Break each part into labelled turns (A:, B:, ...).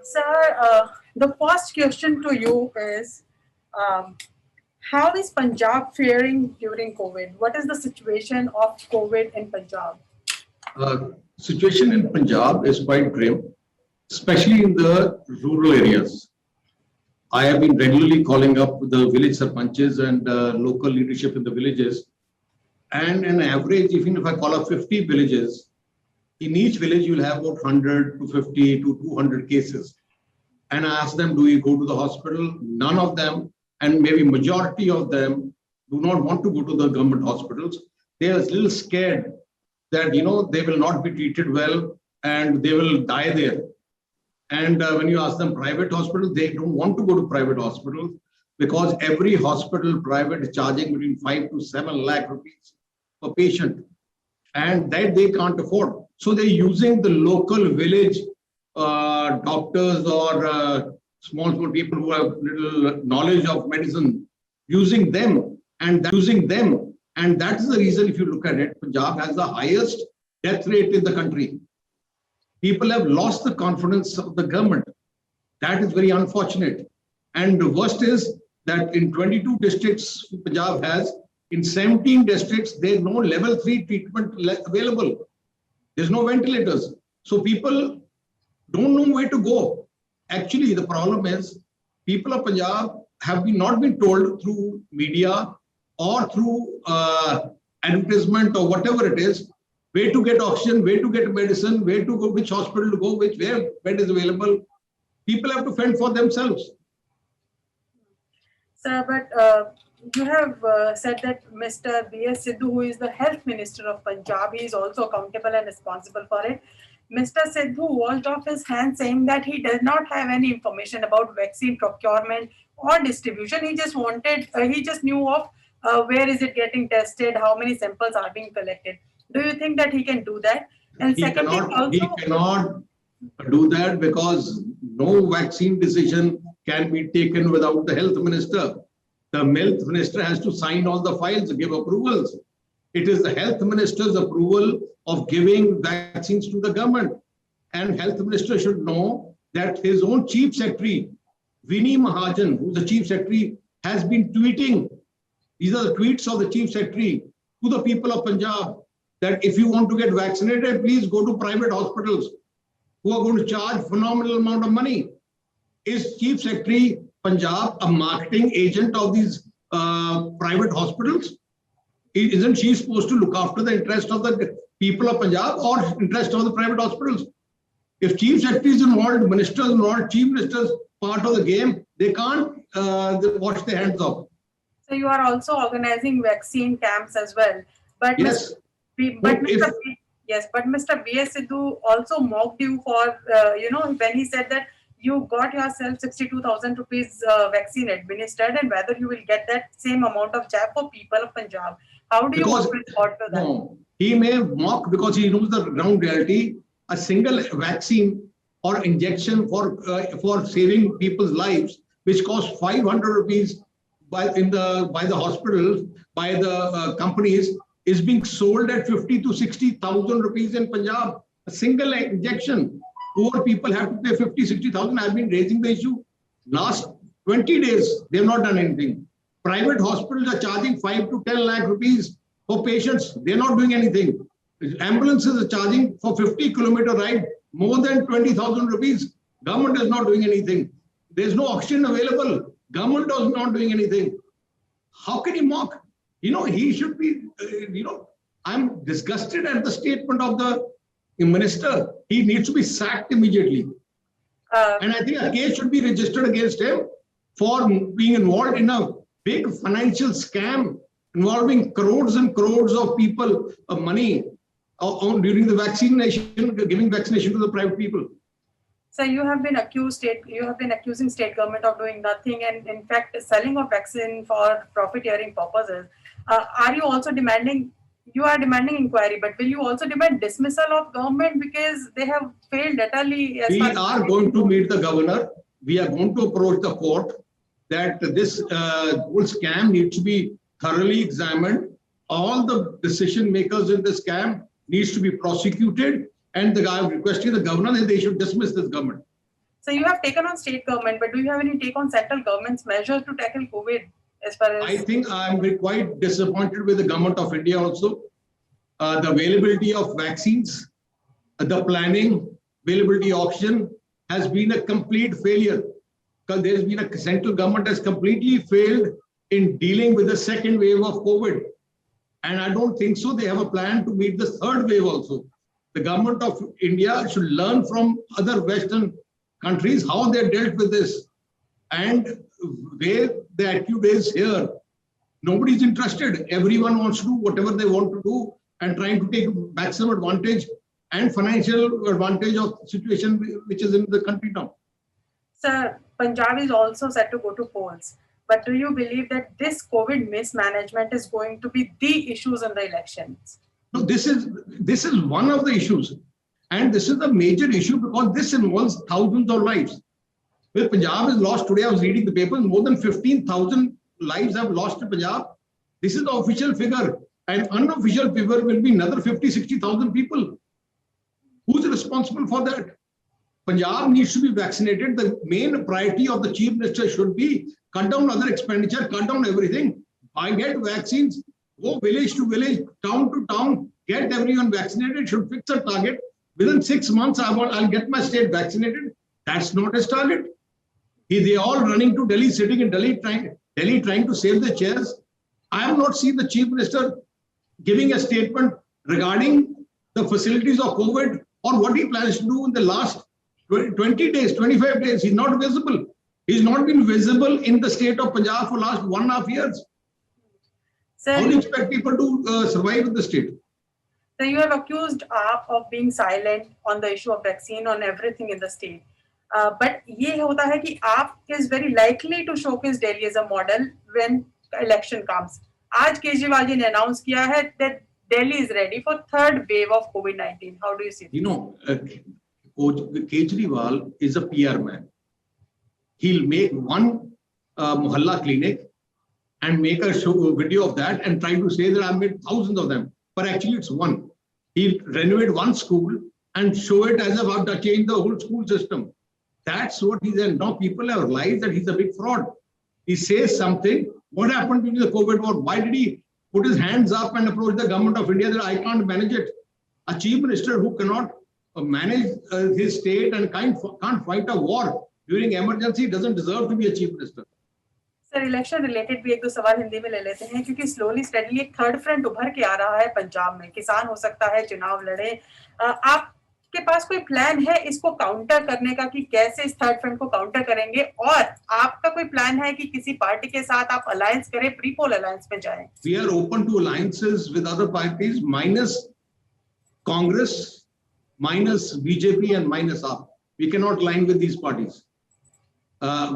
A: Sir, the first question to you is, um, how is Punjab faring during COVID? What is the situation of COVID in Punjab?
B: Situation in Punjab is quite grim, especially in the rural areas. I have been regularly calling up the village sarpanches and local leadership in the villages. And on average, even if I call up 50 villages, in each village you'll have about 100 to 50 to 200 cases. And I ask them, do you go to the hospital? None of them, and maybe majority of them, do not want to go to the government hospitals. They are a little scared that they will not be treated well and they will die there. And when you ask them private hospitals, they don't want to go to private hospitals because every hospital private is charging between 5 to 7 lakh rupees per patient, and that they can't afford. So they're using the local village doctors or small people who have little knowledge of medicine, using them, and that is the reason, if you look at it, Punjab has the highest death rate in the country. People have lost the confidence of the government. That is very unfortunate. And the worst is that in 22 districts Punjab has, in 17 districts, there's no level 3 treatment available. There's no ventilators. So people don't know where to go. Actually, the problem is people of Punjab have not been told through media or through advertisement or whatever it is, where to get oxygen, where to get medicine, where to go, which hospital to go, where bed is available. People have to fend for themselves.
A: Sir, but you have said that Mr. B.S. Sidhu, who is the Health Minister of Punjab, he is also accountable and responsible for it. Mr. Sidhu washed off his hands, saying that he does not have any information about vaccine procurement or distribution. He just knew of where is it getting tested, how many samples are being collected. Do you think that he can do that? And
B: he cannot do that because no vaccine decision can be taken without the health minister. The health minister has to sign all the files, give approvals. It is the health minister's approval of giving vaccines to the government. And health minister should know that his own chief secretary, Vinny Mahajan, who's the chief secretary, has been tweeting. These are the tweets of the chief secretary to the people of Punjab, that if you want to get vaccinated, please go to private hospitals who are going to charge phenomenal amount of money. Is Chief Secretary Punjab a marketing agent of these private hospitals? Isn't she supposed to look after the interest of the people of Punjab or interest of the private hospitals? If Chief Secretary is involved, ministers involved, Chief Ministers part of the game, they can't wash their hands off.
A: So you are also organizing vaccine camps as well. But
B: yes.
A: But Mr. B.S. Sidhu also mocked you for, when he said that you got yourself 62,000 rupees vaccine administered, and whether you will get that same amount of jab for people of Punjab. How do you respond to that?
B: No, he may mock because he knows the ground reality. A single vaccine or injection for saving people's lives, which costs 500 rupees by the hospitals, by the companies, is being sold at 50 to 60,000 rupees in Punjab. A single injection. Poor people have to pay 50, 60,000. I've been raising the issue. Last 20 days, they've not done anything. Private hospitals are charging 5 to 10 lakh rupees for patients. They're not doing anything. Ambulances are charging for 50-kilometer ride more than 20,000 rupees. Government is not doing anything. There's no oxygen available. Government is not doing anything. How can he mock? He should be, I'm disgusted at the statement of the minister. He needs to be sacked immediately. And I think a case should be registered against him for being involved in a big financial scam involving crores and crores of people of money during the vaccination, giving vaccination to the private people.
A: So you have been accusing state government of doing nothing, and in fact selling of vaccine for profiteering purposes. Are you also demanding? You are demanding inquiry, but will you also demand dismissal of government because they have failed utterly?
B: We are going to meet the governor. We are going to approach the court that this whole scam needs to be thoroughly examined. All the decision makers in the scam needs to be prosecuted, and the guy requesting the governor that they should dismiss this government.
A: So you have taken on state government, but do you have any take on central government's measures to tackle COVID as far as?
B: I think I'm quite disappointed with the government of India also. The availability of vaccines, the planning, availability auction has been a complete failure. Because there's been a central government has completely failed in dealing with the second wave of COVID. And I don't think so. They have a plan to meet the third wave also. The government of India should learn from other Western countries how they dealt with this. And where the attitude is here, nobody's interested. Everyone wants to do whatever they want to do and trying to take maximum advantage and financial advantage of the situation which is in the country now.
A: Sir, Punjab is also set to go to polls. But do you believe that this COVID mismanagement is going to be the issues in the elections?
B: No, this is one of the issues. And this is a major issue because this involves thousands of lives. Well, Punjab is lost. Today I was reading the papers, more than 15,000 lives have lost in Punjab. This is the official figure. And unofficial figure will be another 50-60,000 people. Who's responsible for that? Punjab needs to be vaccinated. The main priority of the chief minister should be cut down other expenditure, cut down everything. I get vaccines, go village to village, town to town, get everyone vaccinated, should fix a target. Within 6 months, I'll get my state vaccinated. That's not his target. They all running to Delhi, sitting in Delhi trying to save the chairs. I have not seen the chief minister giving a statement regarding the facilities of COVID or what he plans to do in the last 20 days, 25 days. He's not visible. He's not been visible in the state of Punjab for last 1.5 years.
A: Sir,
B: how do you expect people to survive in the state?
A: So you have accused AAP of being silent on the issue of vaccine on everything in the state. But ये होता है कि AAP is very likely to showcase Delhi as a model when election comes. आज केजरीवाल जी ने announce किया है that Delhi is ready for third wave of COVID-19. How do you see it?
B: You know, Kejriwal is a PR man. He'll make one mohalla clinic and make a video of that and try to say that I've made thousands of them. But actually it's one. He'll renovate one school and show it as if I've changed the whole school system. That's what he's done. Now people have realized that he's a big fraud. He says something. What happened during the COVID war? Why did he put his hands up and approach the government of India that I can't manage it? A chief minister who cannot manage his state and can't fight a war during emergency doesn't deserve to be a chief minister.
A: Sir election related भी एक दो सवाल हिंदी में ले लेते हैं क्योंकि slowly steadily एक थर्ड फ्रंट उभर के आ रहा है पंजाब में. किसान हो सकता है चुनाव लड़े. आपके पास कोई प्लान है इसको काउंटर करने का कि कैसे इस थर्ड फ्रंट को काउंटर करेंगे और आपका कोई प्लान है कि किसी पार्टी के साथ आप अलायंस करें, प्री पोल अलायंस में जाएं?
B: We are open to alliances with other parties minus Congress, minus BJP and minus AAP. We cannot align with these parties.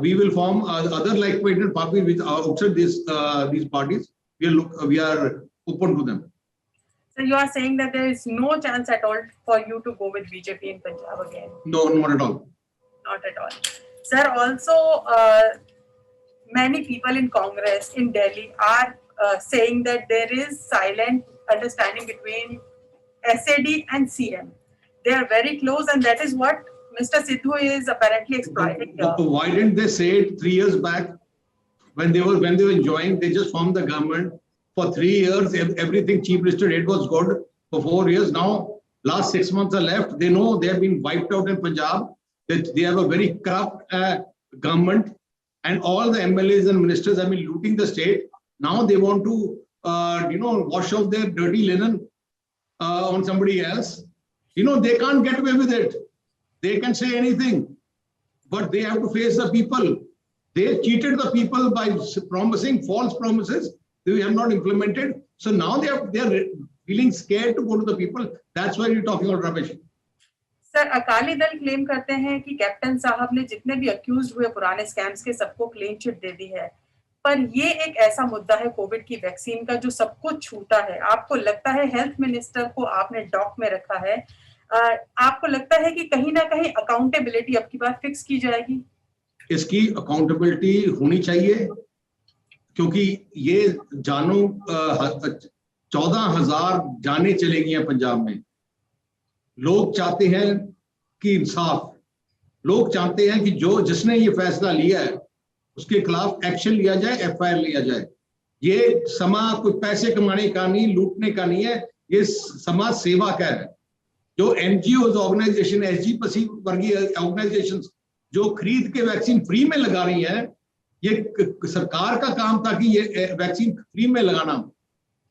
B: We will form other like-minded parties which are outside these parties. We are open to them.
A: So you are saying that there is no chance at all for you to go with BJP in Punjab again?
B: No, not at all.
A: Not at all. Sir, also many people in Congress in Delhi are saying that there is silent understanding between SAD and CM. They are very close, and that is what Mr. Sidhu is apparently exploiting.
B: Why didn't they say it 3 years back when they were enjoying? They just formed the government for 3 years. Everything chief minister did was good for 4 years. Now, last 6 months are left. They know they have been wiped out in Punjab. That they have a very corrupt government, and all the MLAs and ministers have been looting the state. Now they want to, wash off their dirty linen on somebody else. They can't get away with it. They can say anything, but they have to face the people. They cheated the people by promising false promises they have not implemented. So now they are feeling scared to go to the people. That's why you're talking about rubbish.
A: Sir Akali Dal claim करते हैं कि captain साहब ने जितने भी accused हुए पुराने scams के सबको क्लीन चिट दे दी है, पर ये एक ऐसा मुद्दा है कोविड की वैक्सीन का जो सबको छूता है. आपको लगता है हेल्थ मिनिस्टर को आपने डॉक में रखा है, आपको लगता है कि कहीं ना कहीं अकाउंटेबिलिटी अब की बार फिक्स की जाएगी?
B: इसकी अकाउंटेबिलिटी होनी चाहिए क्योंकि ये 14,000 जाने चले गई हैं पंजाब में. लोग चाहते हैं कि इंसाफ. लोग चाहते हैं कि जिसने ये फैसला लिया है उसके खिलाफ एक्शन लिया जाए, एफआईआर लिया जाए। ये समाज कोई पैसे कमाने का नहीं, लूटने का नहीं है, ये समाज सेवा का है। जो एनजीओ ऑर्गेनाइजेशन, एसजीपीसी वर्गीय ऑर्गेनाइजेशन जो खरीद के वैक्सीन फ्री में लगा रही है, ये सरकार का काम था कि ये वैक्सीन फ्री में लगाना,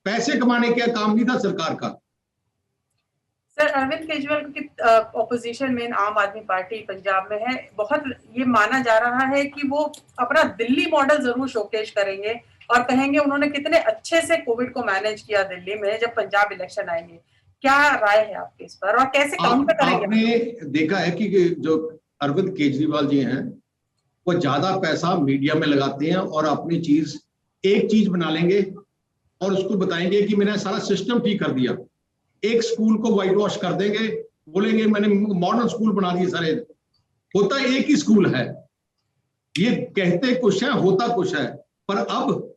B: पैसे कमाने का काम नहीं था सरकार का।
A: सर, अरविंद केजरीवाल की ऑपोजिशन में आम आदमी पार्टी पंजाब में है, बहुत ये माना जा रहा है कि वो अपना दिल्ली मॉडल जरूर शोकेश करेंगे और कहेंगे उन्होंने कितने अच्छे से कोविड को मैनेज किया दिल्ली में जब पंजाब इलेक्शन आएंगे। क्या राय है आपके इस पर और कैसे काउंटर करेंगे?
B: आपने देखा है कि जो अरविंद केजरीवाल जी हैं वो ज्यादा पैसा मीडिया में लगाते हैं और अपनी एक चीज बना लेंगे और उसको बताएंगे कि मैंने सारा सिस्टम ठीक कर दिया। एक स्कूल को व्हाइट वॉश कर देंगे, बोलेंगे मैंने मॉडर्न स्कूल बना दिए सारे। होता एक ही स्कूल है, ये कहते कुछ है, होता कुछ है। पर अब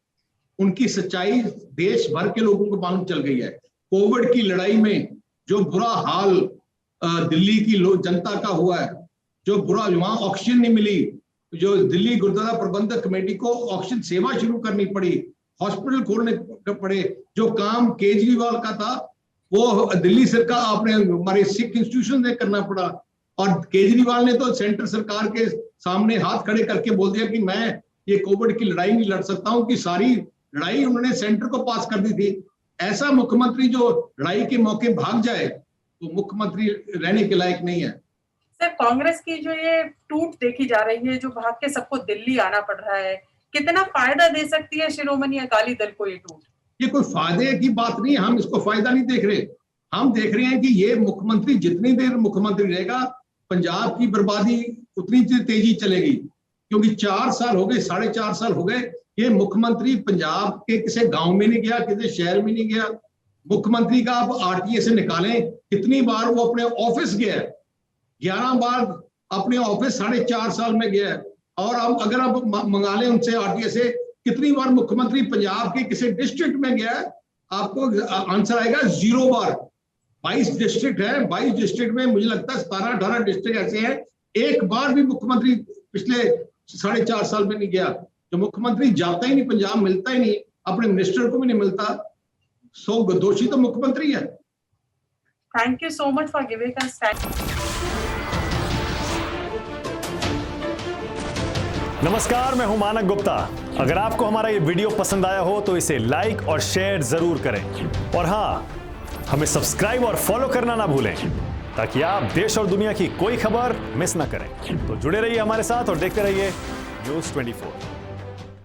B: उनकी सच्चाई देश भर के लोगों को मालूम चल गई है। कोविड की लड़ाई में जो बुरा हाल दिल्ली की जनता का हुआ है, जो बुरा, वहां ऑक्सीजन नहीं मिली, जो दिल्ली गुरुद्वारा प्रबंधक कमेटी को ऑक्सीजन सेवा शुरू करनी पड़ी, हॉस्पिटल खोलने पड़े, जो काम केजरीवाल का था वो दिल्ली सरकार आपने हमारे सिख इंस्टीट्यूशन से करना पड़ा। और केजरीवाल ने तो सेंटर सरकार के सामने हाथ खड़े करके बोल दिया कि मैं ये कोविड की लड़ाई नहीं लड़ सकता हूं, कि सारी लड़ाई उन्होंने सेंटर को पास कर दी थी। ऐसा मुख्यमंत्री जो लड़ाई के मौके भाग जाए तो मुख्यमंत्री रहने के लायक नहीं है।
A: सर, कांग्रेस की जो ये टूट देखी जा रही है, जो भाग के सबको दिल्ली आना पड़ रहा है, कितना फायदा दे सकती है शिरोमणि अकाली दल को ये टूट?
B: ये कोई फायदे की बात नहीं है, हम इसको फायदा नहीं देख रहे। हम देख रहे हैं कि ये मुख्यमंत्री जितनी देर मुख्यमंत्री रहेगा पंजाब की बर्बादी उतनी तेजी चलेगी। क्योंकि 4 साल हो गए, 4.5 साल हो गए, ये मुख्यमंत्री पंजाब के किसी गांव में नहीं गया, किसी शहर में नहीं गया। मुख्यमंत्री का आप आरटीए से निकालें, कितनी बार वो अपने ऑफिस गया? 11 बार अपने ऑफिस 4.5 साल में गया। और अब अगर आप मंगा लें उनसे आरटीए से, कितनी बार मुख्यमंत्री पंजाब के किसी डिस्ट्रिक्ट में गया? आपको आंसर आएगा 0 बार। 22 डिस्ट्रिक्ट है, 22 डिस्ट्रिक्ट में मुझे लगता है 17-18 डिस्ट्रिक्ट ऐसे हैं, एक बार भी मुख्यमंत्री पिछले 4.5 साल में नहीं गया। जो मुख्यमंत्री जाता ही नहीं, पंजाब मिलता ही नहीं, अपने मिनिस्टर को भी नहीं मिलता, सो दोषी तो मुख्यमंत्री है।
A: Thank you so much for giving us time.
C: नमस्कार, मैं हूं मानक गुप्ता। अगर आपको हमारा ये वीडियो पसंद आया हो तो इसे लाइक और शेयर जरूर करें। और हाँ, हमें सब्सक्राइब और फॉलो करना ना भूलें ताकि आप देश और दुनिया की कोई खबर मिस ना करें। तो जुड़े रहिए हमारे साथ और देखते रहिए News24।